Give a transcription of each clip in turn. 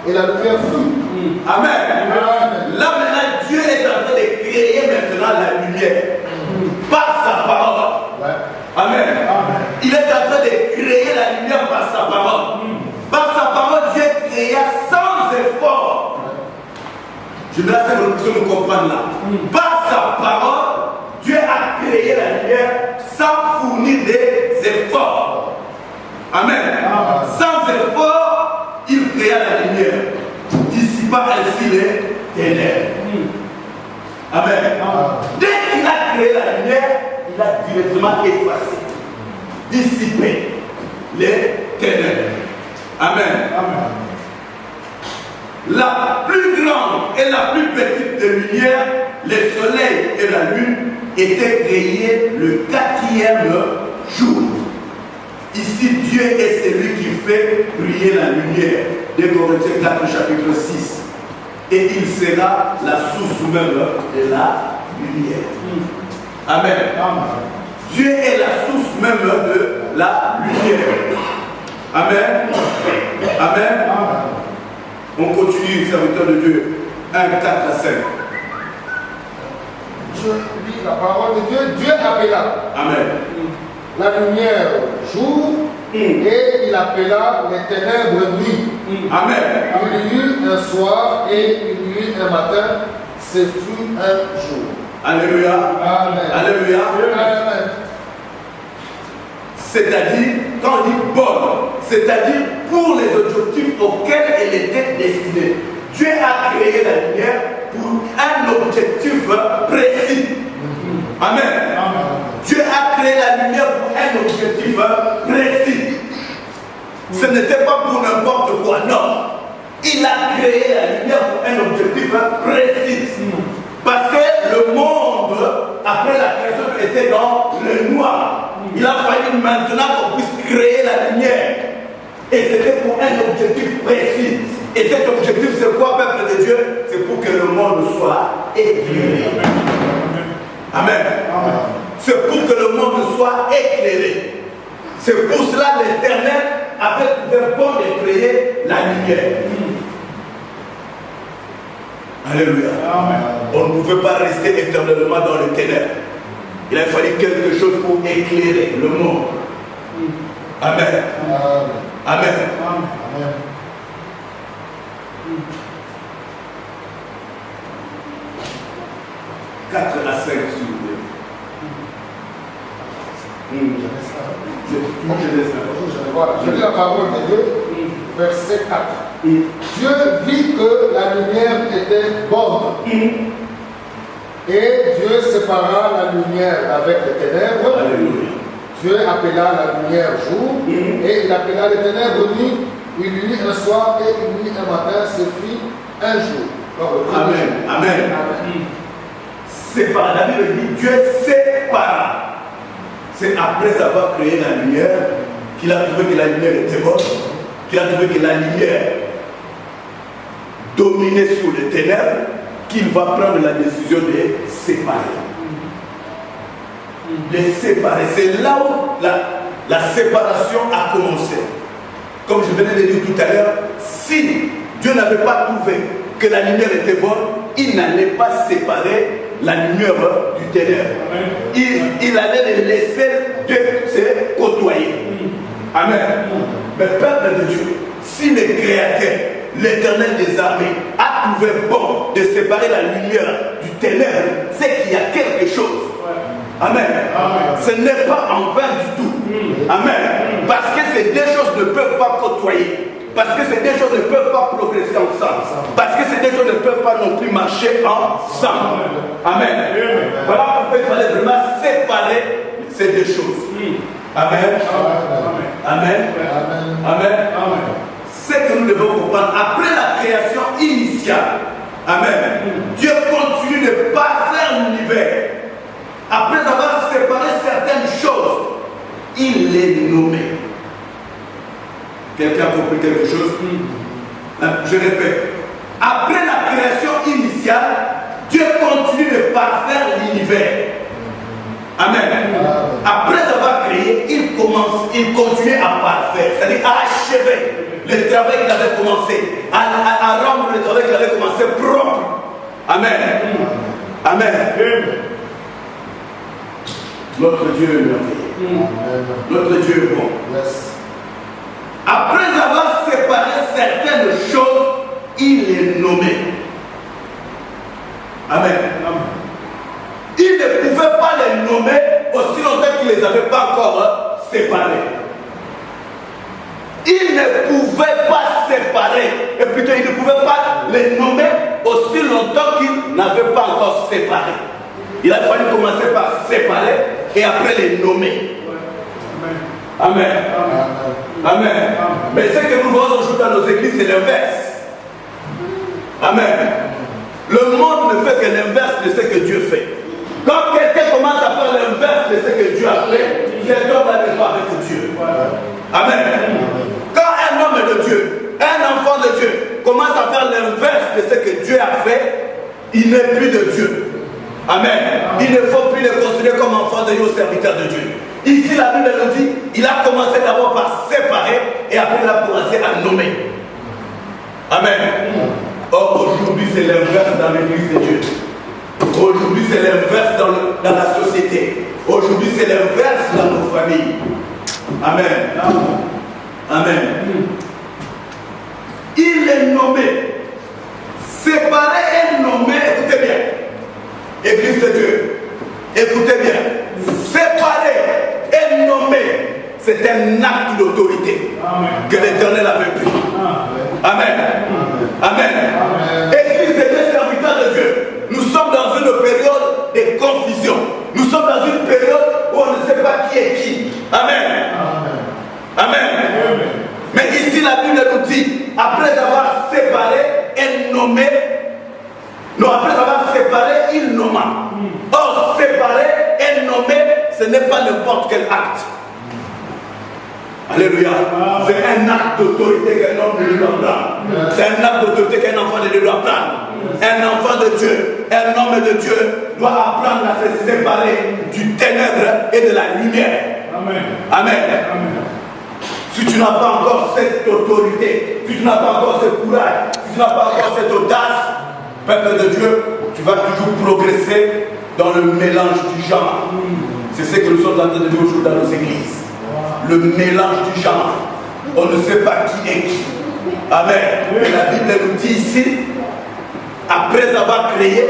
et la lumière fut. Amen. Amen. Là maintenant, Dieu est en train de créer maintenant la lumière par sa parole. Ouais. Amen. Amen. Il est en train de créer la lumière par sa parole. Par sa parole, Dieu créa sans effort. Je me laisse nous comprendre là. Par sa parole, Dieu a créé la lumière sans fournir des efforts. Amen. Amen. Sans effort, il créa la lumière, dissipa ainsi les ténèbres. Amen. Dès qu'il a créé la lumière, il a directement effacé, dissipé les ténèbres. Amen. Amen. La plus grande et la plus petite des lumières, le soleil et la lune, étaient créés le 4e jour. Ici, Dieu est celui qui fait briller la lumière. 2 Corinthiens 4, chapitre 6. Et il sera la source même de la lumière. Amen. Amen. Dieu est la source même de la lumière. Amen. Amen. Amen. On continue, serviteur de Dieu. 1, 4 à 5. Je lis la parole de Dieu. Dieu appela Amen. la lumière jour et il appela les ténèbres nuit. Amen. Il y eut un soir et il y eut un matin. Ce fut un jour. Alléluia. Amen. Alléluia. Amen. C'est-à-dire, quand on dit bonne, c'est-à-dire pour les objectifs auxquels elle était destinée. Dieu a créé la lumière pour un objectif précis. Amen. Amen. Dieu a créé la lumière pour un objectif précis. Ce n'était pas pour n'importe quoi, non. Il a créé la lumière pour un objectif précis. Parce que le monde, après la création, était dans le noir. Il a fallu maintenant qu'on puisse créer la lumière. Et c'était pour un objectif précis. Et cet objectif, c'est quoi, peuple de Dieu? C'est pour que le monde soit éclairé. Amen. Amen. C'est pour que le monde soit éclairé. C'est pour cela l'Éternel avait trouvé bon de créer la lumière. Alléluia. Amen. On ne pouvait pas rester éternellement dans le ténèbres. Il a fallu quelque chose pour éclairer le monde. Amen. Amen. Amen. Amen. 4 à 5, s'il vous plaît. Je lis la parole de Dieu, verset 4. Dieu vit que la lumière était bonne. Et Dieu sépara la lumière avec les ténèbres. Alléluia. Dieu appela la lumière jour et il appela les ténèbres nuit. Il y eut un soir et il y eut un matin, ce fut un jour. Donc, le premier Amen. jour. Amen. Amen. Sépara. La Bible dit Dieu sépara. C'est après avoir créé la lumière qu'il a trouvé que la lumière était bonne, qu'il a trouvé que la lumière dominait sur les ténèbres, qu'il va prendre la décision de séparer. De séparer. C'est là où la séparation a commencé. Comme je venais de dire tout à l'heure, si Dieu n'avait pas trouvé que la lumière était bonne, il n'allait pas séparer la lumière du ténèbre. Il allait les laisser se côtoyer. Amen. Mais peuple de Dieu, si le Créateur, l'Éternel des armées, a trouvé bon de séparer la lumière du ténèbre, c'est qu'il y a quelque chose. Amen. Ce n'est pas en vain du tout. Amen. Parce que ces deux choses ne peuvent pas côtoyer. Parce que ces deux choses ne peuvent pas progresser ensemble. Parce que ces deux choses ne peuvent pas non plus marcher ensemble. Amen. Voilà pourquoi il fallait vraiment séparer ces deux choses. Amen. Amen. Amen. C'est que nous devons comprendre. Après la création initiale, Amen, Dieu continue de parfaire l'univers. Après avoir séparé certaines choses, il les nommait. Quelqu'un a compris quelque chose? Je répète. Après la création initiale, Dieu continue de parfaire l'univers. Amen. Après avoir créé, il continue à parfaire, c'est-à-dire à achever. le travail qu'il avait commencé, à rendre le travail qu'il avait commencé propre. Amen. Amen. Notre Dieu est merveilleux. Notre Dieu est bon. Après avoir séparé certaines choses, il les nommait. Amen. Il ne pouvait pas les nommer aussi longtemps qu'il ne les avait pas encore séparés. Il ne pouvait pas séparer, et plutôt il ne pouvait pas les nommer aussi longtemps qu'il n'avait pas encore séparé. Il a fallu commencer par séparer et après les nommer. Amen. Amen. Mais ce que nous voyons aujourd'hui dans nos églises, c'est l'inverse. Amen. Le monde ne fait que l'inverse de ce que Dieu fait. Quand quelqu'un commence à faire l'inverse de ce que Dieu a fait, cet homme n'est pas avec Dieu. Amen. Quand un homme de Dieu, un enfant de Dieu, commence à faire l'inverse de ce que Dieu a fait, il n'est plus de Dieu. Amen. Il ne faut plus le considérer comme enfant de Dieu ou serviteur de Dieu. Ici, la Bible nous dit, il a commencé d'abord par séparer et après il a commencé à nommer. Amen. Or, aujourd'hui, c'est l'inverse dans l'église de Dieu. Aujourd'hui, c'est l'inverse dans la société. Aujourd'hui, c'est l'inverse dans nos familles. Amen. Amen. Il est nommé. Séparé et nommé, écoutez bien. Église de Dieu, écoutez bien. Séparé et nommé, c'est un acte d'autorité que l'Éternel avait pris. Amen. Amen. Église de Dieu, serviteur de Dieu, nous sommes dans une période de confusion. Nous sommes dans une période où on ne sait pas qui est qui. Amen. Amen. Mais ici, la Bible nous dit, après avoir séparé et nommé, non, après avoir séparé, il nomma. Or, séparer et nommer, ce n'est pas n'importe quel acte. Alléluia. C'est un acte d'autorité qu'un homme ne doit prendre. C'est un acte d'autorité qu'un enfant ne doit prendre. Un enfant de Dieu, un homme de Dieu doit apprendre à se séparer du ténèbre et de la lumière. Amen. Si tu n'as pas encore cette autorité, si tu n'as pas encore ce courage, si tu n'as pas encore cette audace, peuple de Dieu, tu vas toujours progresser dans le mélange du genre. C'est ce que nous sommes en train de dire aujourd'hui dans nos églises. Le mélange du genre. On ne sait pas qui est qui. Amen. Mais la Bible nous dit ici, après avoir créé,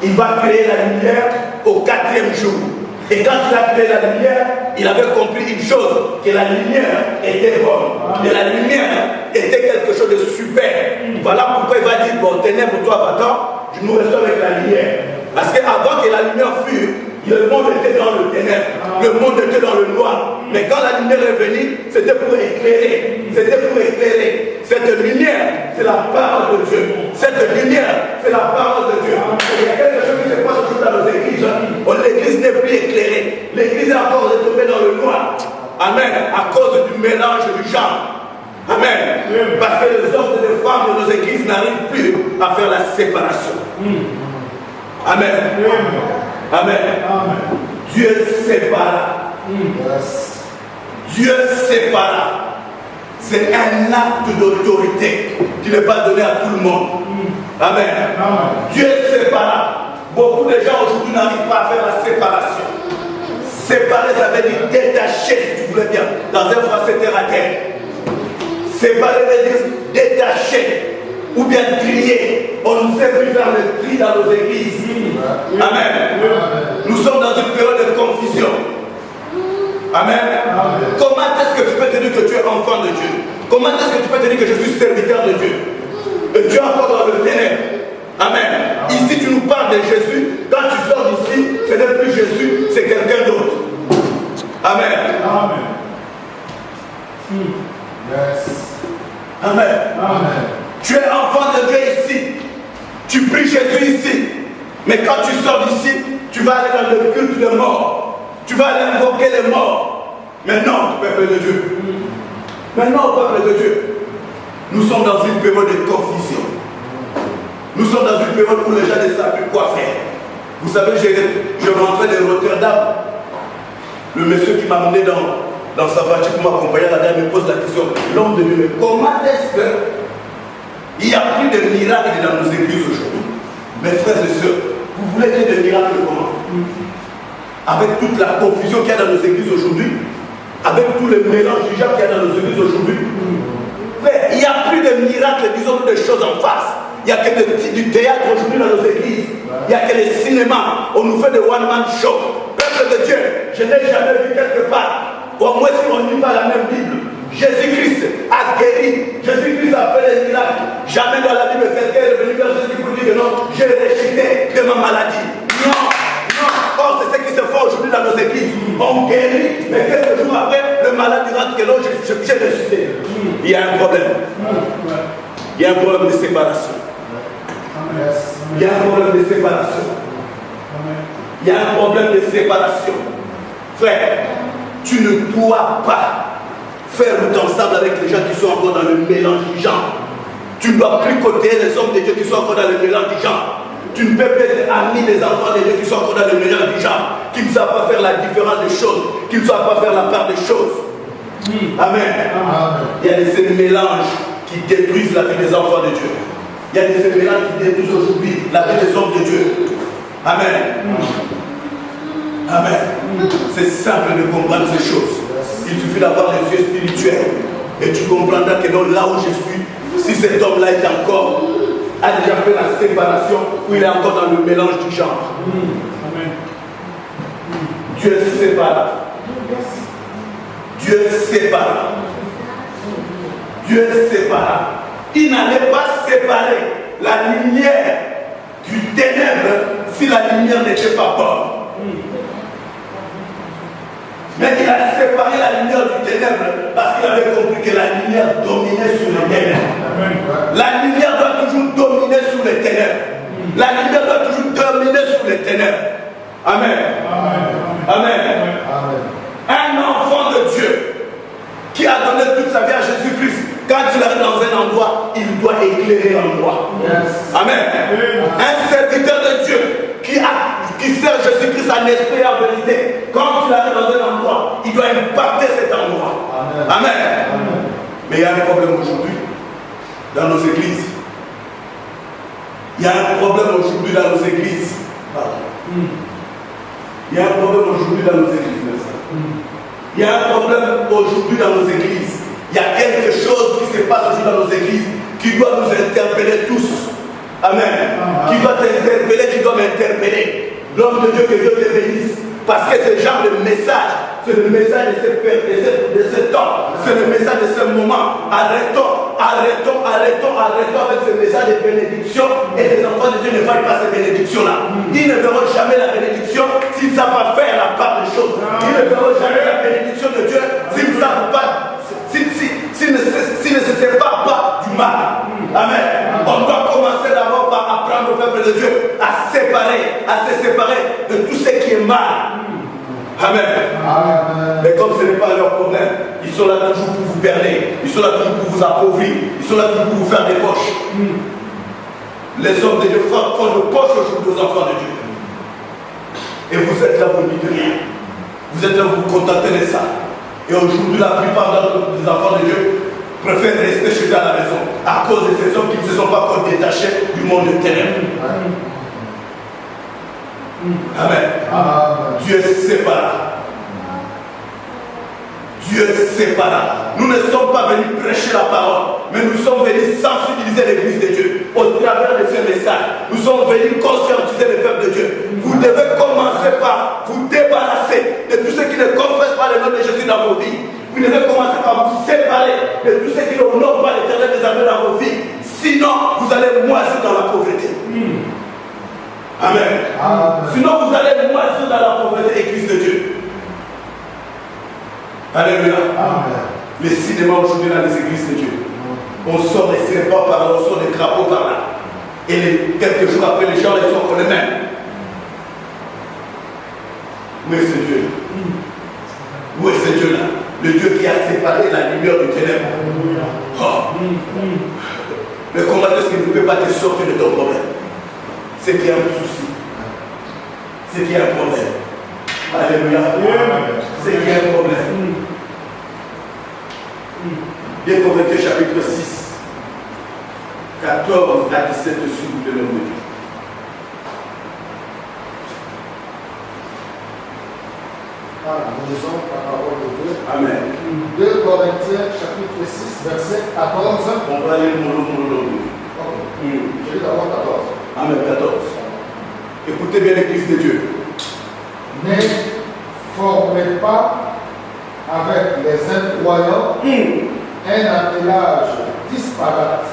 il va créer la lumière au 4e jour. Et quand il a créé la lumière, il avait compris une chose, que la lumière était bonne. Et la lumière était quelque chose de super. Voilà pourquoi il va dire, bon, ténèbres, toi, va-t'en, je nous reste avec la lumière. Parce qu'avant que la lumière fût, le monde était dans le ténèbre, le monde était dans le noir. Mais quand la lumière est venue, c'était pour éclairer. C'était pour éclairer. Cette lumière, c'est la parole de Dieu. Cette lumière, c'est la parole de Dieu. Il y a quelque chose qui se passe aujourd'hui dans nos églises. L'église n'est plus éclairée. L'église est encore retombée dans le noir. Amen. À cause du mélange du genre. Amen. Parce que les hommes et les femmes de nos églises n'arrivent plus à faire la séparation. Amen. Amen. Dieu sépara. Dieu sépara. C'est un acte d'autorité qui n'est pas donné à tout le monde. Amen. Dieu sépara. Beaucoup de gens aujourd'hui n'arrivent pas à faire la séparation. Séparer, ça veut dire détacher, si tu voulais bien, dans un français terre à terre. Séparer veut dire détacher ou bien trier. On ne sait plus faire le tri dans nos églises. Amen. Nous sommes dans une période de confusion. Amen. Comment est-ce que tu peux te dire que tu es enfant de Dieu? Comment est-ce que tu peux te dire que je suis serviteur de Dieu? Et tu es encore dans le ténèbre. Amen. Ici, tu nous parles de Jésus. Quand tu sors d'ici, ce n'est plus Jésus, c'est quelqu'un d'autre. Amen. Amen. Tu es enfant de Dieu ici. Tu pries Jésus ici. Mais quand tu sors d'ici, tu vas aller dans le culte de mort. Tu vas aller invoquer les morts. Mais non, peuple de Dieu. Mais non, peuple de Dieu. Nous sommes dans une période de confusion. Nous sommes dans une période où les gens ne savent plus quoi faire. Vous savez, je rentrais de Rotterdam. Le monsieur qui m'a amené dans dans sa voiture pour m'accompagner. La dame me pose la question, l'homme de Dieu, mais comment est-ce qu'il n'y a plus de miracles dans nos églises aujourd'hui? Mes frères et sœurs, vous voulez qu'il y ait des miracles comment? Avec toute la confusion qu'il y a dans nos églises aujourd'hui, avec tout le mélange du genre qu'il y a dans nos églises aujourd'hui, mais il n'y a plus de miracles, disons des choses en face. Il n'y a que du théâtre aujourd'hui dans nos églises. Il n'y a que les cinémas. On nous fait des one-man shows. Peuple de Dieu, je n'ai jamais vu quelque part, au moins si on lit pas la même Bible, Jésus-Christ a guéri, Jésus-Christ a fait des miracles. Jamais dans la Bible quelqu'un est venu vers Jésus pour dire que non, j'ai ressuscité de ma maladie. Non, non. Or, c'est ce qui se fait aujourd'hui dans nos églises. On guérit, mais quelques jours après, le malade dira que non, j'ai ressuscité. Il y a un problème. Il y a un problème de séparation. Il y a un problème de séparation. Il y a un problème de séparation. Frère, tu ne dois pas faire route ensemble avec les gens qui sont encore dans le mélange du genre. Tu ne dois plus côtoyer les hommes de Dieu qui sont encore dans le mélange du genre. Tu ne peux pas être ami des enfants de Dieu qui sont encore dans le mélange du genre, qui ne savent pas faire la différence des choses, qui ne savent pas faire la part des choses. Amen. Il y a des mélanges qui détruisent la vie des enfants de Dieu. Il y a des mélanges qui détruisent aujourd'hui la vie des hommes de Dieu. Amen. Amen. C'est simple de comprendre ces choses. Il suffit d'avoir les yeux spirituels et tu comprendras que non, là où je suis, si cet homme-là est encore, a déjà fait la séparation, ou il est encore dans le mélange du genre. Amen. Dieu sépare. Dieu sépare. Dieu sépare. Il n'allait pas séparer la lumière du ténèbre si la lumière n'était pas bonne. Mais il a séparé la lumière du ténèbre parce qu'il avait compris que la lumière dominait sur les ténèbres. La lumière doit toujours dominer sur les ténèbres. La lumière doit toujours dominer sur les ténèbres. Amen. Amen. Un enfant de Dieu qui a donné toute sa vie à Jésus-Christ, quand il arrive dans un endroit, il doit éclairer l'endroit. Amen. Un serviteur de Dieu qui sert Jésus-Christ en esprit et en vérité, quand il arrive dans un endroit, il doit impacter cet endroit. Amen. Mais il y a un problème aujourd'hui dans nos églises. Il y a un problème aujourd'hui dans nos églises. Il y a un problème aujourd'hui dans nos églises. Il y a un problème aujourd'hui dans nos églises. Il y a quelque chose qui se passe aujourd'hui dans nos églises qui doit nous interpeller tous. Amen. Qui doit t'interpeller, qui doit m'interpeller. L'homme de Dieu, que Dieu te bénisse. Parce que ce genre de message, c'est le message de ce temps. C'est le message de ce moment. Arrêtons avec ce message de bénédiction. Et les enfants de Dieu ne voient pas ces bénédictions-là. Ils ne verront jamais la bénédiction s'ils ne savent pas faire la part des choses. Ils ne verront jamais la bénédiction de Dieu s'ils ne savent pas, s'ils ne se séparent pas du mal. Amen. On doit commencer d'abord par apprendre au peuple de Dieu à se séparer de tout ce qui est mal. Amen. Mais comme ce n'est pas leur problème, ils sont là toujours pour vous berner, ils sont là toujours pour vous appauvrir, ils sont là toujours pour vous faire des poches. Les hommes de Dieu font de poches aujourd'hui aux enfants de Dieu. Et vous êtes là, vous ne dites rien. Vous êtes là, vous vous contentez de ça. Et aujourd'hui, la plupart des enfants de Dieu préfèrent rester chez eux à la maison à cause de ces hommes qui ne se sont pas encore détachés du monde de ténèbres. Amen. Dieu sépara. Dieu sépara. Nous ne sommes pas venus prêcher la parole, mais nous sommes venus sensibiliser l'église de Dieu au travers de ce message. Nous sommes venus conscientiser le peuple de Dieu. Vous devez commencer par vous débarrasser de tous ceux qui ne confessent pas le nom de Jésus dans vos vies. Vous devez commencer par vous séparer de tous ceux qui n'honorent pas l'Éternel des armées dans vos vies. Sinon, vous allez moisir dans la pauvreté. Amen. Sinon, vous allez moisir dans la pauvreté, église de Dieu. Alléluia. Les cinémas aujourd'hui dans les églises de Dieu. On sort des serpents par là, on sort des crapauds par là. Et quelques jours après, les gens ils sont encore les mêmes. Où est ce Dieu? Où est ce Dieu-là? Le Dieu qui a séparé la lumière du ténèbre. Oh. Mais comment est-ce qu'il ne peut pas te sortir de ton problème? C'est qu'il y a un souci. C'est qu'il y a un problème. Alléluia. C'est qu'il y a un problème. 2 Corinthiens chapitre 6, 14 à 17, s'il vous plaît, le nom de Dieu. Nous lisons la parole de Dieu. Amen. 2 Corinthiens chapitre 6, verset 14. On va aller mon nom. Ok. Je lis d'abord 14. Amen, 14. Écoutez bien l'Église de Dieu. Ne formez pas avec les incroyants un attelage disparate.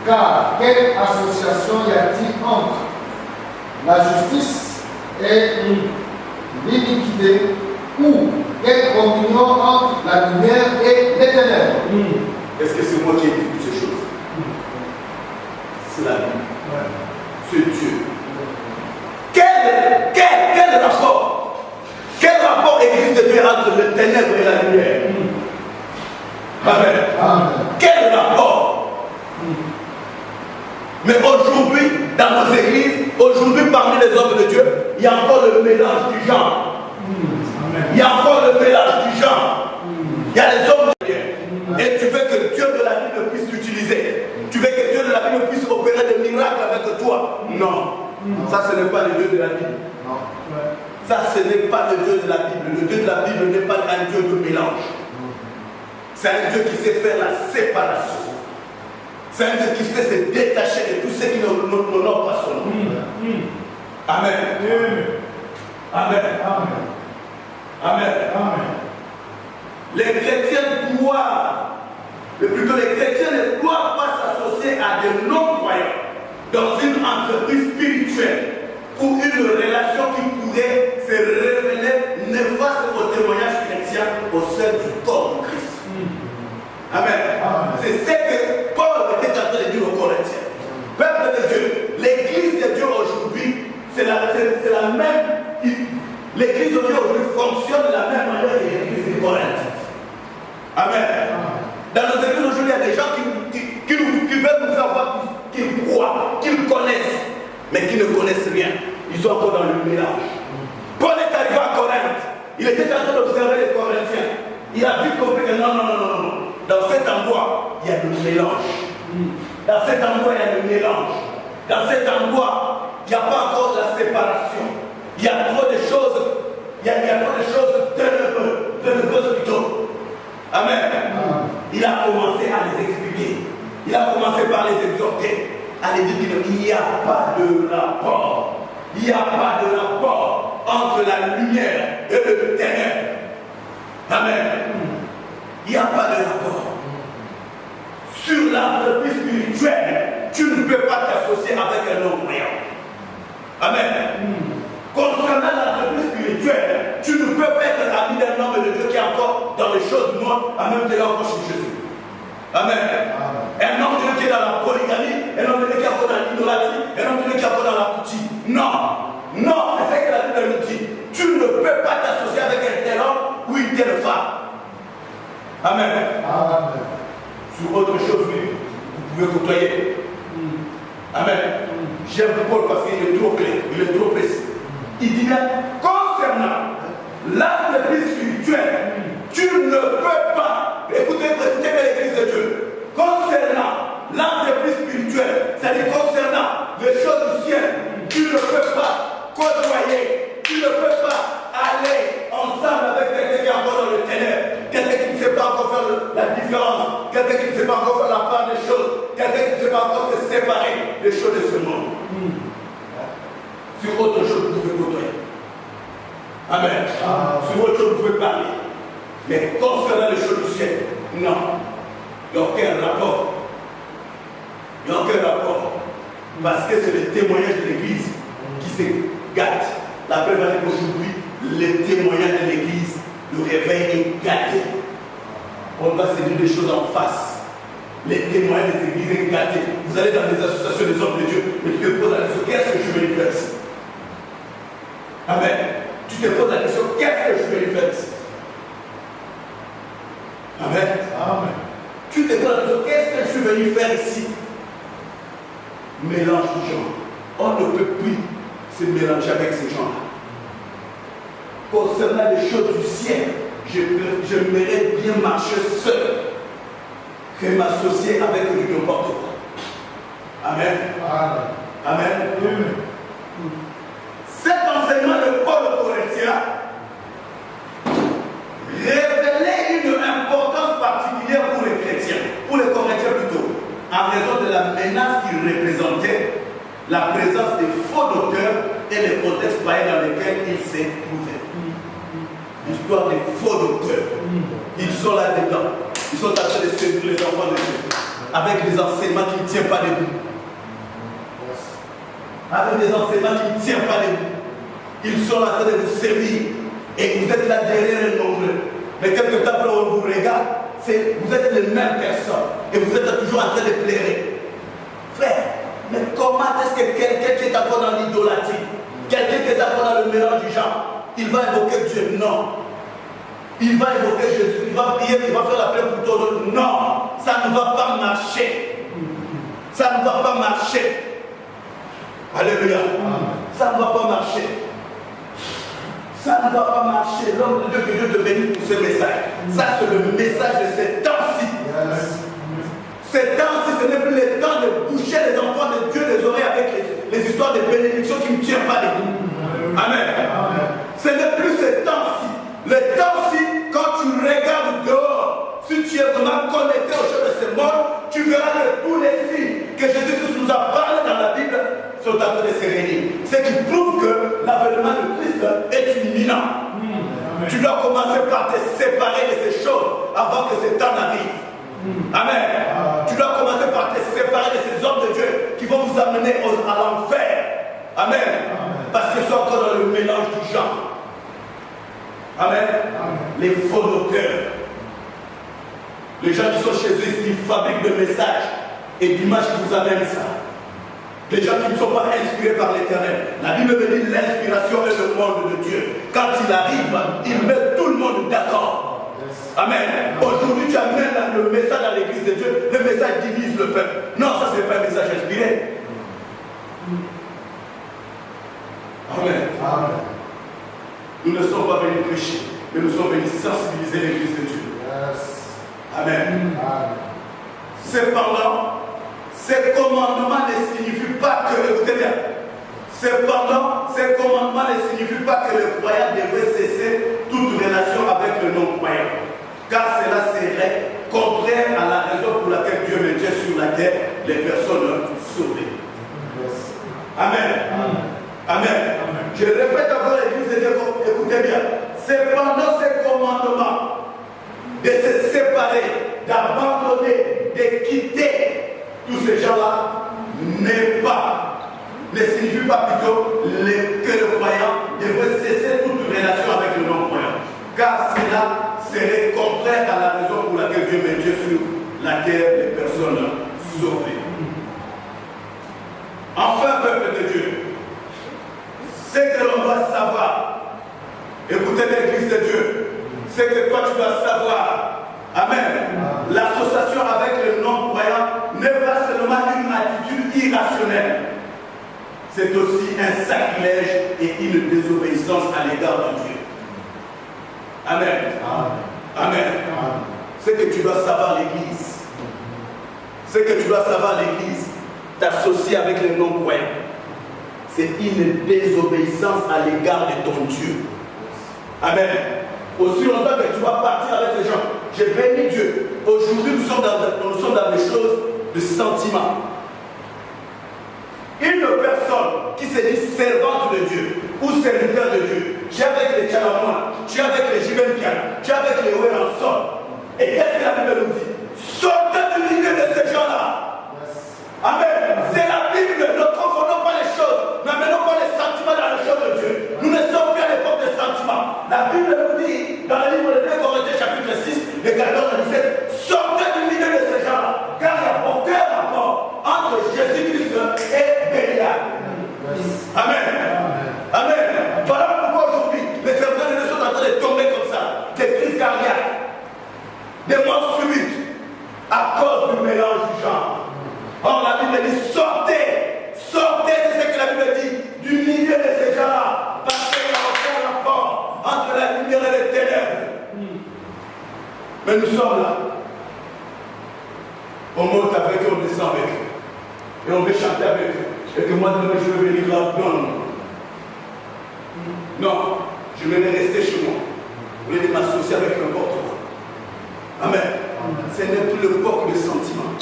Car quelle association y a-t-il entre la justice et l'iniquité, ou quelle communion entre la lumière et les ténèbres? Est-ce que c'est moi qui ai dit toutes ces choses? C'est la Bible. C'est Dieu. Quel rapport? Quel rapport existe de Dieu entre les ténèbres et la lumière? Amen. Quel rapport? Mais aujourd'hui, dans nos églises, aujourd'hui parmi les hommes de Dieu, il y a encore le mélange du genre. Il y a encore le mélange du genre. Il y a les hommes de Dieu. Et tu veux que Dieu de la Bible puisse t'utiliser. Tu veux que Dieu de la Bible puisse opérer des miracles avec toi. Non. Ça, ce n'est pas le Dieu de la Bible. Ça, ce n'est pas le Dieu de la Bible. Le Dieu de la Bible n'est pas un Dieu de mélange. C'est un Dieu qui sait faire la séparation. C'est un Dieu qui sait se détacher de tous ceux qui n'honorent pas son nom. Amen. Amen. Amen. Les chrétiens plutôt les chrétiens ne doivent pas s'associer à des non-croyants dans une entreprise spirituelle ou une relation qui pourrait se révéler néfaste au témoignage chrétien au sein du corps de Christ. Amen. C'est ce que Paul était en train de dire aux Corinthiens. Peuple de Dieu, l'église de Dieu aujourd'hui, c'est la même. L'église de Dieu aujourd'hui fonctionne de la même manière que l'église de Corinthe. Amen. Dans nos églises aujourd'hui, il y a des gens qui veulent nous faire voir qu'ils croient, qu'ils connaissent, mais qui ne connaissent rien. Ils sont encore dans le mélange. Paul est arrivé à Corinthe. Il était en train d'observer les Corinthiens. Il a vite compris que non. Dans cet endroit, il y a le mélange. Dans cet endroit, il y a le mélange. Dans cet endroit, il n'y a pas encore de la séparation. Il y a trop de choses. Il y a trop de choses ténébreuses plutôt. Amen. Il a commencé à les expliquer. Il a commencé par les exhorter. À les dire qu'il n'y a pas de rapport. Il n'y a pas de rapport entre la lumière et le ténèbre. Amen. Il n'y a pas de rapport. Sur l'entreprise spirituelle, tu ne peux pas t'associer avec un non-croyant. Amen. Concernant l'entreprise spirituelle, tu ne peux pas être ami d'un homme de Dieu qui est encore dans les choses du monde, en même temps encore chez Jésus. Amen. Un homme de Dieu qui est dans la polygamie, un homme de Dieu qui est encore dans l'idolâtrie, un homme de Dieu qui est encore dans la coutume. Non, c'est ce que la Bible nous dit. Tu ne peux pas t'associer avec un tel homme ou une telle femme. Amen. Sur autre chose, oui, vous pouvez côtoyer. Amen. J'aime Paul parce qu'il est trop clair, il est trop précis. Il dit bien, concernant l'entreprise spirituelle, tu ne peux pas, écoutez bien l'église de Dieu, concernant l'entreprise spirituelle, c'est-à-dire concernant les choses du ciel, tu ne peux pas côtoyer, tu ne peux pas aller ensemble avec quelqu'un qui est encore dans le ténèbre, quelqu'un qui ne sait pas encore faire la différence, quelqu'un qui ne sait pas encore faire la part des choses, quelqu'un qui ne sait pas encore se séparer des choses de ce monde. Sur autre chose, vous pouvez côtoyer. Amen. Sur autre chose, vous pouvez parler. Mais concernant les choses du ciel, non. Il n'y a aucun rapport. Il n'y a aucun rapport. Parce que c'est le témoignage de l'Église qui se gâte. La preuve est qu'aujourd'hui, le témoignage de l'Église, le réveil est gâté. On va se dire des choses en face. Les témoignages des églises sont gâtés. Vous allez dans des associations des hommes de Dieu, mais tu te poses la question, qu'est-ce que je vais lui faire ici? Amen. Tu te poses la question, qu'est-ce que je vais lui faire ici? Amen. Tu te poses la question, qu'est-ce que je vais lui faire ici? Mélange de gens. On ne peut plus se mélanger avec ces gens-là. Concernant les choses du ciel, j'aimerais bien marcher seul. que m'associer avec lui n'importe quoi. Amen. Amen. Cet enseignement de Paul aux Corinthiens révélait une importance particulière pour les chrétiens, pour les Corinthiens plutôt, en raison de la menace qu'il représentait, la présence des faux docteurs et les contextes païens dans lesquels il s'est trouvé. L'histoire des faux docteurs. Ils sont là-dedans. Ils sont en train de séduire les enfants de Dieu avec des enseignements qui ne tiennent pas debout. Avec des enseignements qui ne tiennent pas debout. Ils sont en train de vous servir et vous êtes là derrière les nombreux. Mais quelque temps après on vous regarde, vous êtes les mêmes personnes et vous êtes toujours en train de plairer. Frère, mais comment est-ce que quelqu'un qui est encore dans l'idolâtrie, quelqu'un qui est encore dans le mélange du genre, il va invoquer Dieu? Non. Il va invoquer Jésus, il va prier, il va faire la prière pour ton nom. Non, ça ne va pas marcher. Ça ne va pas marcher. Alléluia. Ça ne va pas marcher. Ça ne va pas marcher. L'homme de Dieu, que Dieu te bénisse pour ce message. Ça, c'est le message de ces temps-ci. Ces temps-ci, ce n'est plus le temps de boucher les enfants de Dieu les oreilles avec les histoires de bénédictions qui ne tiennent pas debout. Amen. Ce n'est plus ces temps-ci. Les temps-ci, quand tu regardes dehors, si tu es vraiment connecté au jeu de ces morts, tu verras que tous les signes que Jésus-Christ nous a parlé dans la Bible sont en train de se réunir. Ce qui prouve que l'avènement de Christ est imminent. Tu dois commencer par te séparer de ces choses avant que ce temps n'arrive. Amen. Tu dois commencer par te séparer de ces hommes de Dieu qui vont vous amener à l'enfer. Amen. Parce qu'ils sont encore dans le mélange du genre. Amen. Les faux docteurs. Les gens qui sont chez eux, ils fabriquent des messages et d'images qui vous amènent ça. Les gens qui ne sont pas inspirés par l'Éternel. La Bible me dit l'inspiration est le monde de Dieu. Quand il arrive, il met tout le monde d'accord. Amen. Aujourd'hui, tu amènes le message à l'église de Dieu. Le message divise le peuple. Non, ça, ce n'est pas un message inspiré. Amen. Nous ne sommes pas venus prêcher, mais nous sommes venus sensibiliser l'église de Dieu. Amen. Cependant, ces commandements ne signifient pas que, écoutez bien, cependant, ces commandements ne signifient pas que le croyant devrait cesser toute relation avec le non-croyant, car cela serait contraire à la raison pour laquelle Dieu maintient sur la terre les personnes sauvées. Amen. Amen. Je répète encore l'église de Dieu, écoutez bien. Cependant, ces commandements de se séparer, d'abandonner, de quitter tous ces gens-là ne signifie pas plutôt que le croyant devrait cesser toute relation avec le non-croyant. Car cela serait contraire à la raison pour laquelle Dieu maintient sur la terre les personnes sauvées. Enfin, peuple de Dieu, ce que l'on doit savoir, écoutez l'église de Dieu, c'est que toi tu dois savoir, amen, l'association avec le non-croyant n'est pas seulement une attitude irrationnelle, c'est aussi un sacrilège et une désobéissance à l'égard de Dieu. Amen. Amen. Ce que tu dois savoir l'église, ce que tu dois savoir l'église, t'associer avec les non-croyants, c'est une désobéissance à l'égard de ton Dieu. Amen. Aussi longtemps que tu vas partir avec ces gens, j'ai béni Dieu. Aujourd'hui, nous sommes dans des choses de sentiments. Une personne qui se dit servante de Dieu ou serviteur de Dieu, tu es avec les Tchalamois, tu es avec les Jibempian, tu es avec les Ouéranson. Et qu'est-ce que la Bible nous dit? Sortez du milieu de ces gens-là. Amen. C'est la Bible. Ne confondons pas les choses. N'amenons pas les sentiments dans les choses de Dieu. Nous ne sommes plus à l'époque des sentiments. La Bible nous dit, dans le livre de 2 Corinthiens chapitre 6, les 14 à 17, sortez du milieu de ces gens-là. Car il n'y a aucun rapport entre Jésus-Christ et Bélial. Amen. Amen. Voilà pourquoi aujourd'hui, les serviteurs de Dieu sont en train de tomber comme ça. Des crises cardiaques, des morts subites, à cause du mélange du genre. Or, la Bible dit sortez, sortez, c'est ce que la Bible dit, du milieu de ces gens-là, parce qu'il n'y a aucun rapport entre la lumière et les ténèbres. Mais nous sommes là. reconnaissant avec eux. Et on veut chanter avec eux. Et que moi, demain, je vais venir là. Non, non. Non, je vais rester chez moi. Au lieu de m'associer avec n'importe quoi. Amen. Ce n'est plus l'époque de sentiments.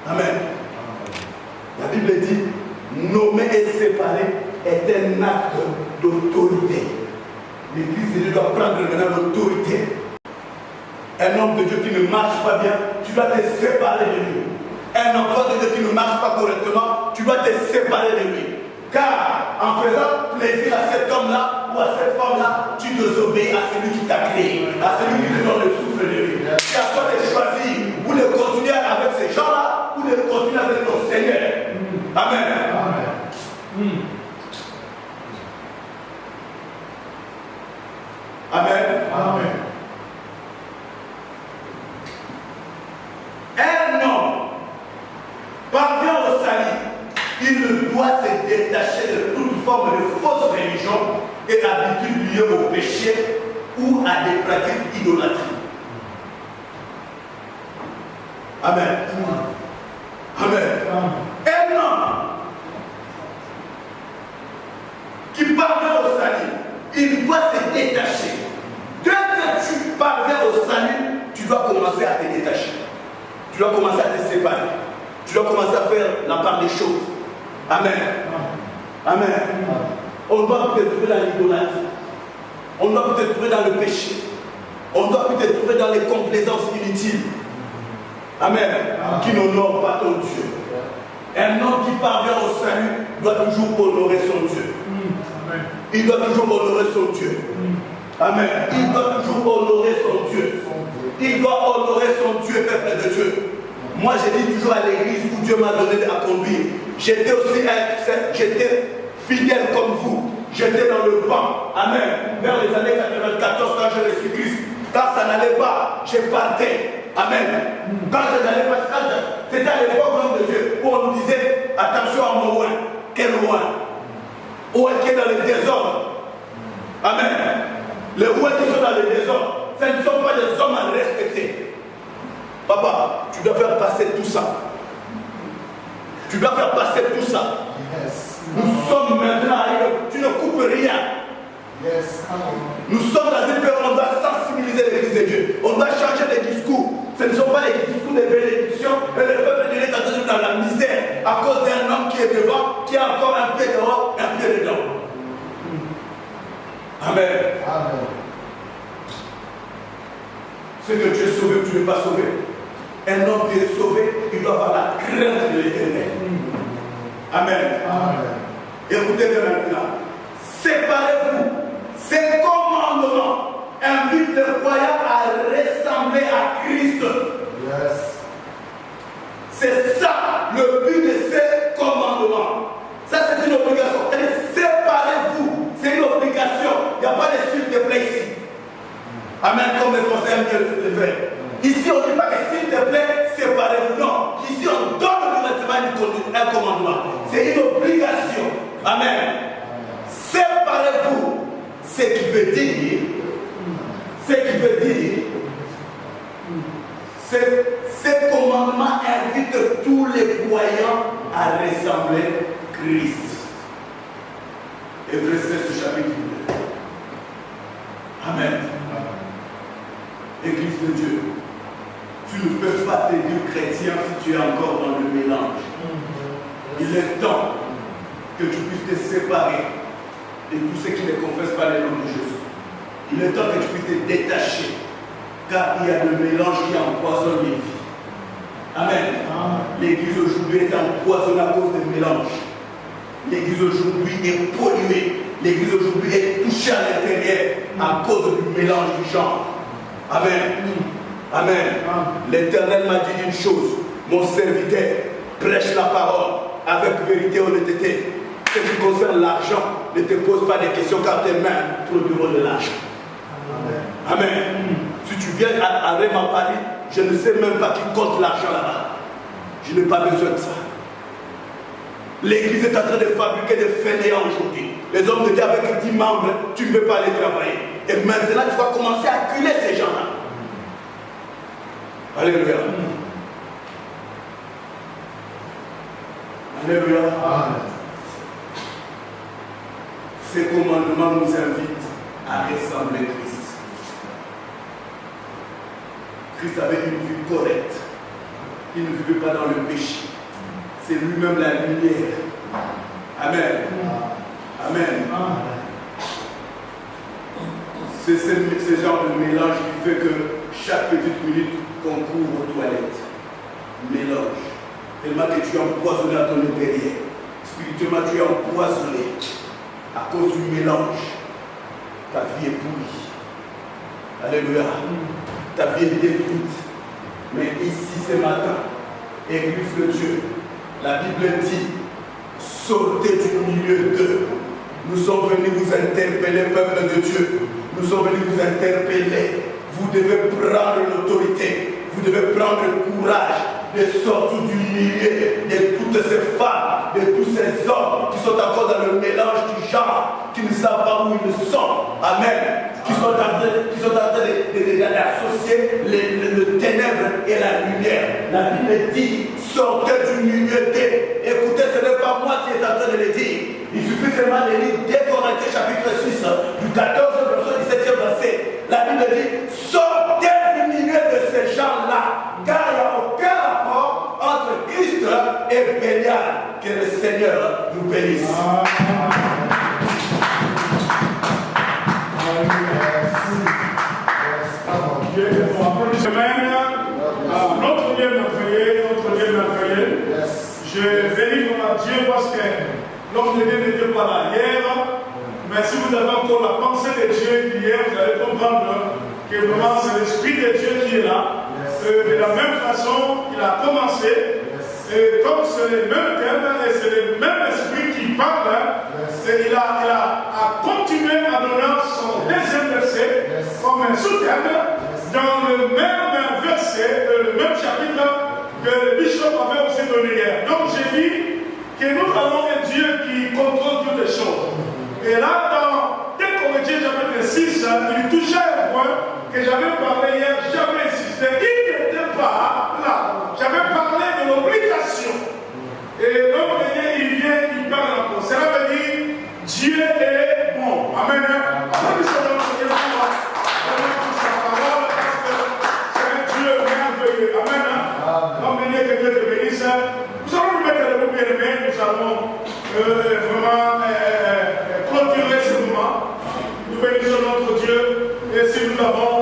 Amen. La Bible dit, nommer et séparer est un acte d'autorité. L'église de Dieu doit prendre maintenant l'autorité. Un homme de Dieu qui ne marche pas bien, tu dois te séparer de lui. Un enfant de Dieu qui ne marche pas correctement, tu dois te séparer de lui. Car en faisant plaisir à cet homme-là ou à cette femme-là, tu désobéis à celui qui t'a créé, à celui qui te donne le souffle de vie. C'est à toi de choisir ou de continuer avec ces gens-là ou de continuer avec ton Seigneur. Amen. Amen. Amen. Amen. Un homme parvient au salut. Il doit se détacher de toute forme de fausse religion et habitude liée au péché ou à des pratiques idolâtriques. Amen. Amen. Un homme qui parvient au salut, il doit se détacher. Dès que tu parviens au salut, tu dois commencer à te détacher. Tu dois commencer à te séparer. Tu dois commencer à faire la part des choses. Amen. Amen. On doit peut-être trouver dans l'idolâtrie. On doit peut-être trouver dans le péché. On doit peut-être trouver dans les complaisances inutiles. Amen. Qui n'honorent pas ton Dieu. Un homme qui parvient au salut doit toujours honorer son Dieu. Il doit toujours honorer son Dieu. Amen. Il doit toujours honorer son Dieu. Il doit honorer son Dieu, peuple de Dieu. Moi, j'ai dit toujours à l'église où Dieu m'a donné à conduire. J'étais aussi j'étais fidèle comme vous. J'étais dans le banc. Amen. Vers les années 94, quand j'ai reçu Christ. Quand ça n'allait pas, je partais. Amen. Quand ça n'allait pas, c'était à l'époque, l'homme de Dieu, où on nous disait attention à mon oin. Quel oin? Oin qui est dans le désordre. Amen. Les ouins qui sont dans le désordre, ce ne sont pas des hommes à respecter. Papa, tu dois faire passer tout ça. Tu dois faire passer tout ça. Yes. Nous sommes maintenant, tu ne coupes rien. Yes. Nous sommes dans une période où on doit sensibiliser l'église de Dieu. On doit changer les discours. Ce ne sont pas les discours de bénédiction, mais le peuple de Dieu est dans la misère à cause d'un homme qui est devant, qui a encore un pied dehors, un pied dedans. Amen. Amen. Ce que tu es sauvé ou tu n'es pas sauvé. Un homme qui est sauvé, il doit avoir la crainte de l'Éternel. Amen. Amen. Écoutez bien maintenant. Séparez-vous. Ces commandements invitent les croyants à ressembler à Christ. Yes. C'est ça le but de ces commandements. Ça, c'est une obligation. Séparez-vous. C'est une obligation. Il n'y a pas de s'il te plaît ici. Amen, comme les Français aiment le faire. Ici, on ne dit pas que s'il te plaît, séparez-vous. Non. Ici, on donne directement un commandement. C'est une obligation. Amen. Séparez-vous. Ce qui veut dire, ces commandements invitent tous les croyants à ressembler Christ. Hébreux 16 chapitre 2. Amen. Église de Dieu, tu ne peux pas te dire chrétien si tu es encore dans le mélange. Il est temps que tu puisses te séparer de tous ceux qui ne confessent pas le nom de Jésus. Il est temps que tu puisses te détacher, car il y a le mélange qui empoisonne les vies. Amen. L'église aujourd'hui est empoisonnée à cause du mélange. L'église aujourd'hui est polluée. L'église aujourd'hui est touchée à l'intérieur à cause du mélange du genre. Amen. Amen. L'Éternel m'a dit une chose. Mon serviteur prêche la parole avec vérité et honnêteté. Ce qui concerne l'argent, ne te pose pas de questions car tes mains produiront de l'argent. Amen. Amen. Si tu viens à Réma Paris, je ne sais même pas qui compte l'argent là-bas. Je n'ai pas besoin de ça. L'église est en train de fabriquer des fainéants aujourd'hui. Les hommes de Dieu avec 10 membres, tu ne veux pas aller travailler. Et maintenant, tu vas commencer à acculer ces gens-là. Alléluia. Alléluia. Amen. Ces commandements nous invitent à ressembler Christ. Christ avait une vie correcte. Il ne vivait pas dans le péché. C'est lui-même la lumière. Amen. Amen. C'est ce genre de mélange qui fait que chaque petite minute qu'on court aux toilettes, mélange. Tellement que tu es empoisonné à ton intérieur. Spirituellement, tu es empoisonné à cause du mélange. Ta vie est pourrie. Alléluia. Ta vie est détruite. Mais ici, ce matin, Église de Dieu, la Bible dit, sortez du milieu d'eux. Nous sommes venus vous interpeller, peuple de Dieu. Nous sommes venus vous interpeller. Vous devez prendre l'autorité. Vous devez prendre le courage de sortir du milieu de toutes ces femmes, de tous ces hommes qui sont encore dans le mélange du genre, qui ne savent pas où ils sont. Amen. Qui sont en train d'associer le ténèbre et la lumière. La Bible dit, sortez du milieu d'eux. Écoutez, ce n'est pas moi qui est en train de le dire. Il suffit seulement de lire 2 Corinthiens chapitre 6, du 14 verset 17e verset. La Bible dit, sortez du milieu de ces gens-là, car il n'y a aucun rapport entre Christ et Bélial. Que le Seigneur nous bénisse. Notre Dieu merveilleux, je bénis mon Dieu parce que l'homme de Dieu n'était pas là hier, mais si vous avez encore la pensée de Dieu d'hier, vous allez comprendre que vraiment c'est l'Esprit de Dieu qui est là. De la même façon qu'il a commencé, et comme c'est le même thème et c'est le même Esprit qui parle, et il a continué en donnant son deuxième verset comme un sous-thème dans le même verset, le même chapitre que le bishop avait aussi donné hier. Donc j'ai dit que nous avons un Dieu qui contrôle toutes les choses. Et là, dans 2 Corinthiens chapitre 6, il touchait un point que j'avais parlé hier, j'avais insisté, il n'était pas là. J'avais parlé de l'obligation. Et l'homme de Dieu, il vient, il parle encore. Cela veut dire, Dieu est bon. Amen. Amen. L'homme de Dieu, que Dieu te bénisse. Nous allons nous mettre les mots bien aimés. Nous allons vraiment clôturer ce moment. Nous bénissons notre Dieu. Et si nous avons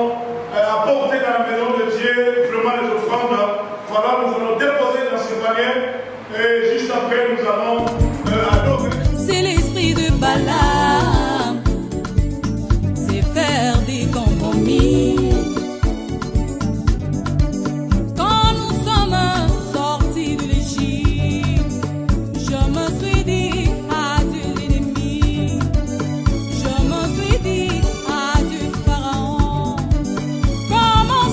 apporté dans la maison de Dieu vraiment les offrandes, voilà, nous allons déposer dans ce panier. Et juste après, nous allons adorer. C'est l'esprit de Bala.